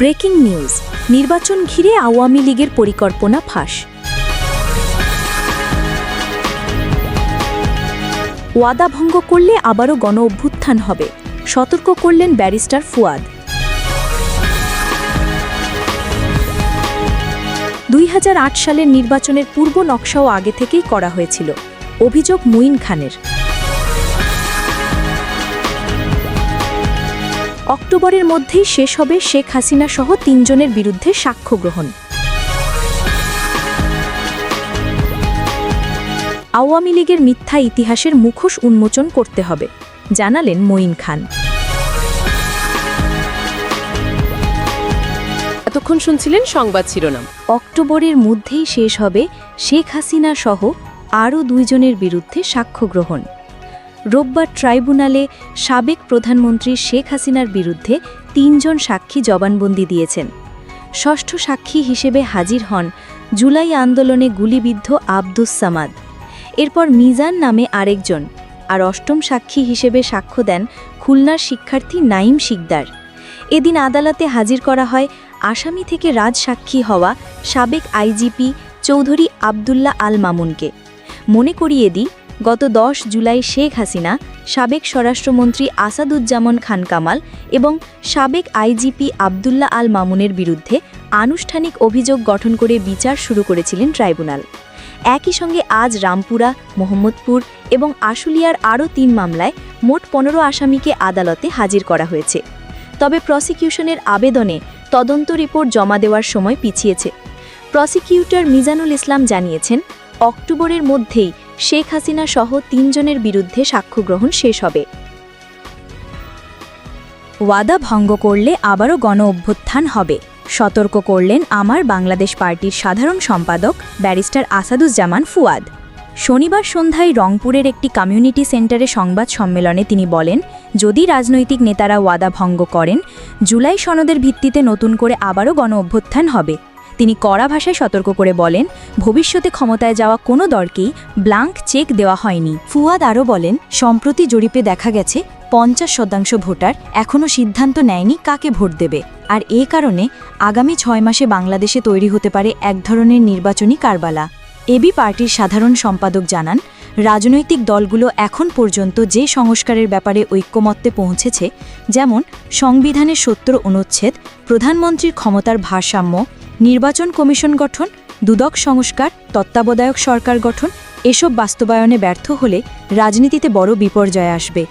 Breaking news, নির্বাচন ঘিরে আওয়ামী লীগের পরিকল্পনা ফাঁস। ওয়াদা ভঙ্গ করলে আবারও গণ-অভ্যুত্থান হবে, সতর্ক করলেন ব্যারিস্টার ফুয়াদ। 2008 সালের নির্বাচনের পূর্ব নকশাও আগে থেকেই করা হয়েছিল, অভিযোগ মুঈন খানের। অক্টোবরের মধ্যেই শেষ হবে শেখ হাসিনা সহ 3 জনের বিরুদ্ধে সাক্ষ্য গ্রহণ। আওয়ামী লীগের মিথ্যা ইতিহাসের মুখোশ উন্মোচন করতে হবে, জানালেন মুঈন খান। এতক্ষণ শুনছিলেন সংবাদ শিরোনাম। অক্টোবরের মধ্যেই শেষ হবে শেখ হাসিনা সহ আরও 2 জনের বিরুদ্ধে সাক্ষ্য গ্রহণ। রোববার ট্রাইব্যুনালে সাবেক প্রধানমন্ত্রী শেখ হাসিনার বিরুদ্ধে 3 জন সাক্ষী জবানবন্দি দিয়েছেন। ষষ্ঠ সাক্ষী হিসেবে হাজির হন জুলাই আন্দোলনে গুলিবিদ্ধ আব্দুস সামাদ। এরপর মিজান নামে আরেকজন, আর অষ্টম সাক্ষী হিসেবে সাক্ষ্য দেন খুলনার শিক্ষার্থী নাঈম শিকদার। এদিন আদালতে হাজির করা হয় আসামি থেকে রাজসাক্ষী হওয়া সাবেক আইজিপি চৌধুরী আবদুল্লাহ আল মামুনকে। মনে করিয়ে দিই, গত 10 জুলাই শেখ হাসিনা, সাবেক স্বরাষ্ট্রমন্ত্রী আসাদুজ্জামান খান কামাল এবং সাবেক আইজিপি আবদুল্লাহ আল মামুনের বিরুদ্ধে আনুষ্ঠানিক অভিযোগ গঠন করে বিচার শুরু করেছিলেন ট্রাইব্যুনাল। একই সঙ্গে আজ রামপুরা, মোহাম্মদপুর এবং আশুলিয়ার আরও 3 মামলায় মোট 15 আসামিকে আদালতে হাজির করা হয়েছে। তবে প্রসিকিউশনের আবেদনে তদন্ত রিপোর্ট জমা দেওয়ার সময় পিছিয়েছে। প্রসিকিউটর মিজানুল ইসলাম জানিয়েছেন, অক্টোবরের মধ্যেই শেখ হাসিনা সহ 3 জনের বিরুদ্ধে সাক্ষ্য গ্রহণ শেষ হবে। ওয়াদা ভঙ্গ করলে আবারও গণ-অভ্যুত্থান হবে, সতর্ক করলেন আমার বাংলাদেশ পার্টির সাধারণ সম্পাদক ব্যারিস্টার আসাদুজ্জামান ফুয়াদ। শনিবার সন্ধ্যায় রংপুরের একটি কমিউনিটি সেন্টারে সংবাদ সম্মেলনে তিনি বলেন, যদি রাজনৈতিক নেতারা ওয়াদা ভঙ্গ করেন, জুলাই সনদের ভিত্তিতে নতুন করে আবারও গণ-অভ্যুত্থান হবে। তিনি কড়া ভাষায় সতর্ক করে বলেন, ভবিষ্যতে ক্ষমতায় যাওয়া কোনো দলকেই ব্ল্যাঙ্ক চেক দেওয়া হয়নি। ফুয়াদ আরও বলেন, সম্প্রতি জরিপে দেখা গেছে 50% ভোটার এখনও সিদ্ধান্ত নেয়নি কাকে ভোট দেবে, আর এ কারণে আগামী 6 মাসে বাংলাদেশে তৈরি হতে পারে এক ধরনের নির্বাচনী কারবালা। এবি পার্টির সাধারণ সম্পাদক জানান, রাজনৈতিক দলগুলো এখন পর্যন্ত যে সংস্কারের ব্যাপারে ঐক্যমত্যে পৌঁছেছে, যেমন সংবিধানের 70 অনুচ্ছেদ, প্রধানমন্ত্রীর ক্ষমতার ভারসাম্য, নির্বাচন কমিশন গঠন, দুদক সংস্কার, তত্ত্বাবধায়ক সরকার গঠন, এসব বাস্তবায়নে ব্যর্থ হলে রাজনীতিতে বড় বিপর্যয় আসবে।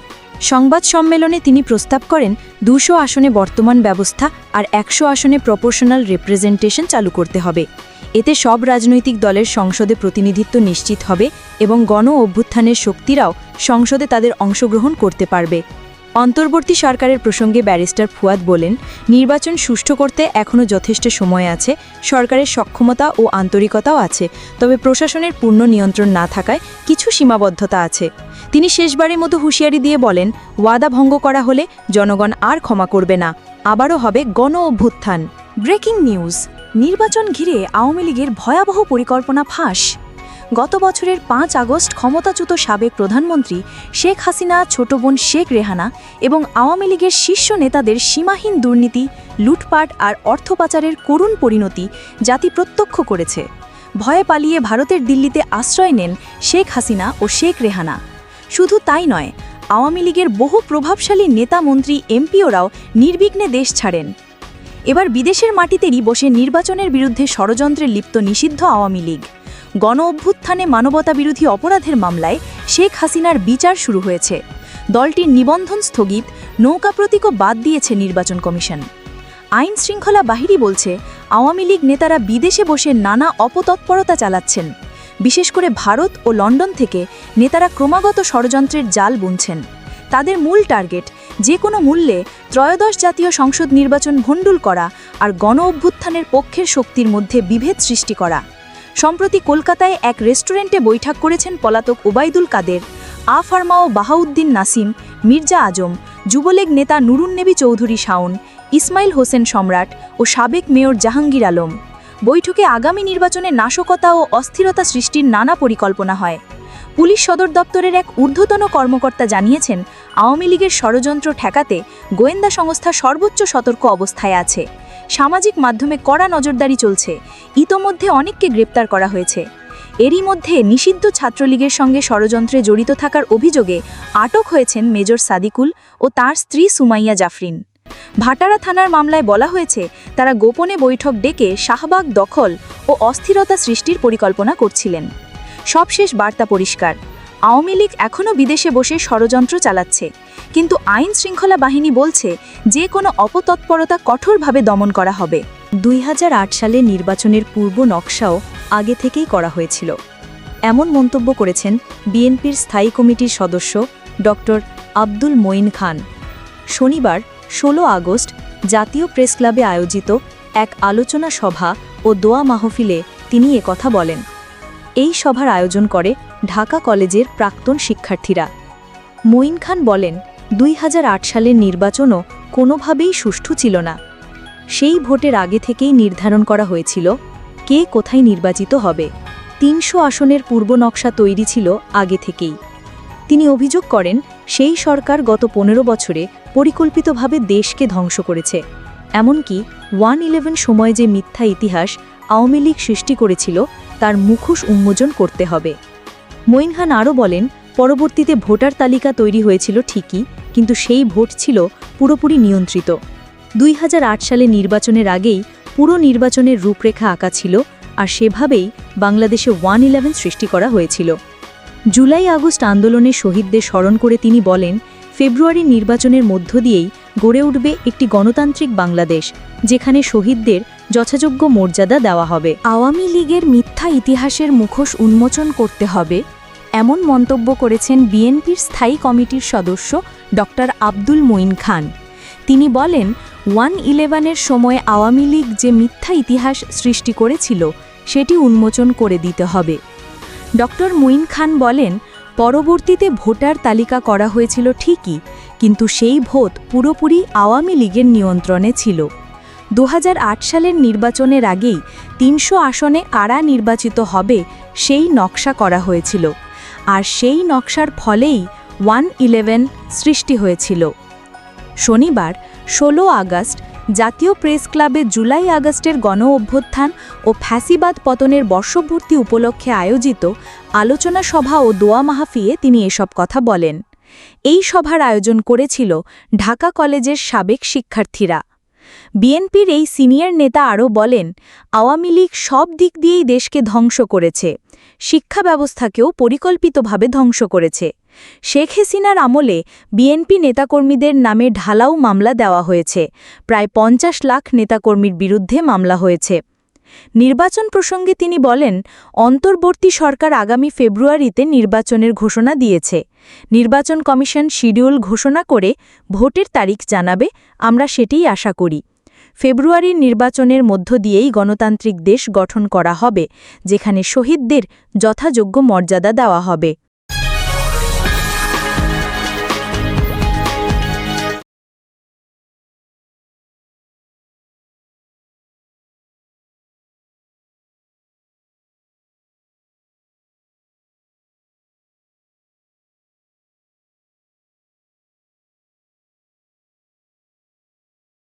সংবাদ সম্মেলনে তিনি প্রস্তাব করেন 200 আসনে বর্তমান ব্যবস্থা আর 100 আসনে প্রপোর্শনাল রিপ্রেজেন্টেশন চালু করতে হবে। এতে সব রাজনৈতিক দলের সংসদে প্রতিনিধিত্ব নিশ্চিত হবে এবং গণ-অভ্যুত্থানের শক্তিরাও সংসদে তাদের অংশগ্রহণ করতে পারবে। অন্তর্বর্তী সরকারের প্রসঙ্গে ব্যারিস্টার ফুয়াদ বলেন, নির্বাচন সুষ্ঠু করতে এখনও যথেষ্ট সময় আছে, সরকারের সক্ষমতা ও আন্তরিকতাও আছে, তবে প্রশাসনের পূর্ণ নিয়ন্ত্রণ না থাকায় কিছু সীমাবদ্ধতা আছে। তিনি শেষবারের মতো হুঁশিয়ারি দিয়ে বলেন, ওয়াদা ভঙ্গ করা হলে জনগণ আর ক্ষমা করবে না, আবারও হবে গণ-অভ্যুত্থান। ব্রেকিং নিউজ, নির্বাচন ঘিরে আওয়ামী লীগের ভয়াবহ পরিকল্পনা ফাঁস। গত বছরের 5 আগস্ট ক্ষমতাচ্যুত সাবেক প্রধানমন্ত্রী শেখ হাসিনা, ছোট বোন শেখ রেহানা এবং আওয়ামী লীগের শীর্ষ নেতাদের সীমাহীন দুর্নীতি, লুটপাট আর অর্থ পাচারের করুণ পরিণতি জাতি প্রত্যক্ষ করেছে। ভয়ে পালিয়ে ভারতের দিল্লিতে আশ্রয় নেন শেখ হাসিনা ও শেখ রেহানা। শুধু তাই নয়, আওয়ামী লীগের বহু প্রভাবশালী নেতা, মন্ত্রী, এমপিওরাও নির্বিঘ্নে দেশ ছাড়েন। এবার বিদেশের মাটিতেই বসে নির্বাচনের বিরুদ্ধে ষড়যন্ত্রে লিপ্ত নিষিদ্ধ আওয়ামী লীগ। গণ-অভ্যুত্থানে মানবতাবিরোধী অপরাধের মামলায় শেখ হাসিনার বিচার শুরু হয়েছে। দলটির নিবন্ধন স্থগিত, নৌকা প্রতীকও বাদ দিয়েছে নির্বাচন কমিশন। আইন শৃঙ্খলা বাহিনী বলছে, আওয়ামী লীগ নেতারা বিদেশে বসে নানা অপতৎপরতা চালাচ্ছেন। বিশেষ করে ভারত ও লন্ডন থেকে নেতারা ক্রমাগত ষড়যন্ত্রের জাল বুনছেন। তাদের মূল টার্গেট যে কোনো মূল্যে ত্রয়োদশ জাতীয় সংসদ নির্বাচন ভণ্ডুল করা আর গণ-অভ্যুত্থানের পক্ষের শক্তির মধ্যে বিভেদ সৃষ্টি করা। সম্প্রতি কলকাতায় এক রেস্টুরেন্টে বৈঠক করেছেন পলাতক ওবায়দুল কাদের, আফার্মা ও বাহাউদ্দিন নাসিম, মির্জা আজম, যুবলীগ নেতা নুরুন্নবী চৌধুরী শাওন, ইসমাইল হোসেন সম্রাট ও সাবেক মেয়র জাহাঙ্গীর আলম। বৈঠকে আগামী নির্বাচনে নাশকতা ও অস্থিরতা সৃষ্টির নানা পরিকল্পনা হয়। পুলিশ সদর দপ্তরের এক ঊর্ধ্বতন কর্মকর্তা জানিয়েছেন, আওয়ামী লীগের ষড়যন্ত্র ঠেকাতে গোয়েন্দা সংস্থা সর্বোচ্চ সতর্ক অবস্থায় আছে। সামাজিক মাধ্যমে কড়া নজরদারি চলছে, ইতোমধ্যে অনেককে গ্রেপ্তার করা হয়েছে। এরই মধ্যে নিষিদ্ধ ছাত্রলীগের সঙ্গে ষড়যন্ত্রে জড়িত থাকার অভিযোগে আটক হয়েছেন মেজর সাদিকুল ও তার স্ত্রী সুমাইয়া জাফরিন। ভাটারা থানার মামলায় বলা হয়েছে তারা গোপনে বৈঠক ডেকে শাহবাগ দখল ও অস্থিরতা সৃষ্টির পরিকল্পনা করছিলেন। সবশেষ বার্তা পরিষ্কার, আওয়ামী লীগ এখনও বিদেশে বসে ষড়যন্ত্র চালাচ্ছে, কিন্তু আইন শৃঙ্খলা বাহিনী বলছে যে কোনো অপতৎপরতা কঠোরভাবে দমন করা হবে। 2008 সালে নির্বাচনের পূর্ব নকশাও আগে থেকেই করা হয়েছিল, এমন মন্তব্য করেছেন বিএনপির স্থায়ী কমিটির সদস্য ডক্টর আব্দুল মঈন খান। শনিবার 16 আগস্ট জাতীয় প্রেস ক্লাবে আয়োজিত এক আলোচনা সভা ও দোয়া মাহফিলে তিনি একথা বলেন। এই সভার আয়োজন করে ঢাকা কলেজের প্রাক্তন শিক্ষার্থীরা। মঈন খান বলেন, 2008 সালের নির্বাচনও কোনোভাবেই সুষ্ঠু ছিল না। সেই ভোটের আগে থেকেই নির্ধারণ করা হয়েছিল কে কোথায় নির্বাচিত হবে। 300 আসনের পূর্ব নকশা তৈরি ছিল আগে থেকেই। তিনি অভিযোগ করেন, সেই সরকার গত 15 বছরে পরিকল্পিতভাবে দেশকে ধ্বংস করেছে। এমনকি 1/11 সময় যে মিথ্যা ইতিহাস আওয়ামী লীগ সৃষ্টি করেছিল তার মুখোশ উন্মোচন করতে হবে। মঈন খান আরও বলেন, পরবর্তীতে ভোটার তালিকা তৈরি হয়েছিল ঠিকই, কিন্তু সেই ভোট ছিল পুরোপুরি নিয়ন্ত্রিত। 2008 সালে নির্বাচনের আগেই পুরো নির্বাচনের রূপরেখা আঁকা ছিল, আর সেভাবেই বাংলাদেশে 1/11 সৃষ্টি করা হয়েছিল। জুলাই আগস্ট আন্দোলনের শহীদদের স্মরণ করে তিনি বলেন, ফেব্রুয়ারির নির্বাচনের মধ্য দিয়েই গড়ে উঠবে একটি গণতান্ত্রিক বাংলাদেশ, যেখানে শহীদদের যথাযোগ্য মর্যাদা দেওয়া হবে। আওয়ামী লীগের মিথ্যা ইতিহাসের মুখোশ উন্মোচন করতে হবে, এমন মন্তব্য করেছেন বিএনপির স্থায়ী কমিটির সদস্য ডক্টর আব্দুল মঈন খান। তিনি বলেন, 1/11 সময় আওয়ামী লীগ যে মিথ্যা ইতিহাস সৃষ্টি করেছিল সেটি উন্মোচন করে দিতে হবে। ডক্টর মঈন খান বলেন, পরবর্তীতে ভোটার তালিকা করা হয়েছিল ঠিকই, কিন্তু সেই ভোট পুরোপুরি আওয়ামী লীগের নিয়ন্ত্রণে ছিল। 2008 সালের নির্বাচনের আগেই 300 আসনে কারা নির্বাচিত হবে সেই নকশা করা হয়েছিল, আর সেই নকশার ফলেই 1/11 সৃষ্টি হয়েছিল। শনিবার 16 আগস্ট জাতীয় প্রেস ক্লাবে জুলাই আগস্টের গণ অভ্যুত্থান ও ফ্যাসিবাদ পতনের বর্ষপূর্তি উপলক্ষে আয়োজিত আলোচনা সভা ও দোয়া মাহফিলে তিনি এসব কথা বলেন। এই সভার আয়োজন করেছিল ঢাকা কলেজের সাবেক শিক্ষার্থীরা। বিএনপির এই সিনিয়র নেতা আরও বলেন, আওয়ামী লীগ সব দিক দিয়েই দেশকে ধ্বংস করেছে, শিক্ষা ব্যবস্থাকেও পরিকল্পিতভাবে ধ্বংস করেছে। শেখ হাসিনার আমলে বিএনপি নেতাকর্মীদের নামে ঢালাও মামলা দেওয়া হয়েছে, প্রায় 50 লাখ নেতাকর্মীর বিরুদ্ধে মামলা হয়েছে। নির্বাচন প্রসঙ্গে তিনি বলেন, অন্তর্বর্তী সরকার আগামী ফেব্রুয়ারিতে নির্বাচনের ঘোষণা দিয়েছে। নির্বাচন কমিশন শিডিউল ঘোষণা করে ভোটের তারিখ জানাবে, আমরা সেটিই আশা করি। ফেব্রুয়ারির নির্বাচনের মধ্য দিয়েই গণতান্ত্রিক দেশ গঠন করা হবে, যেখানে শহীদদের যথাযোগ্য মর্যাদা দেওয়া হবে।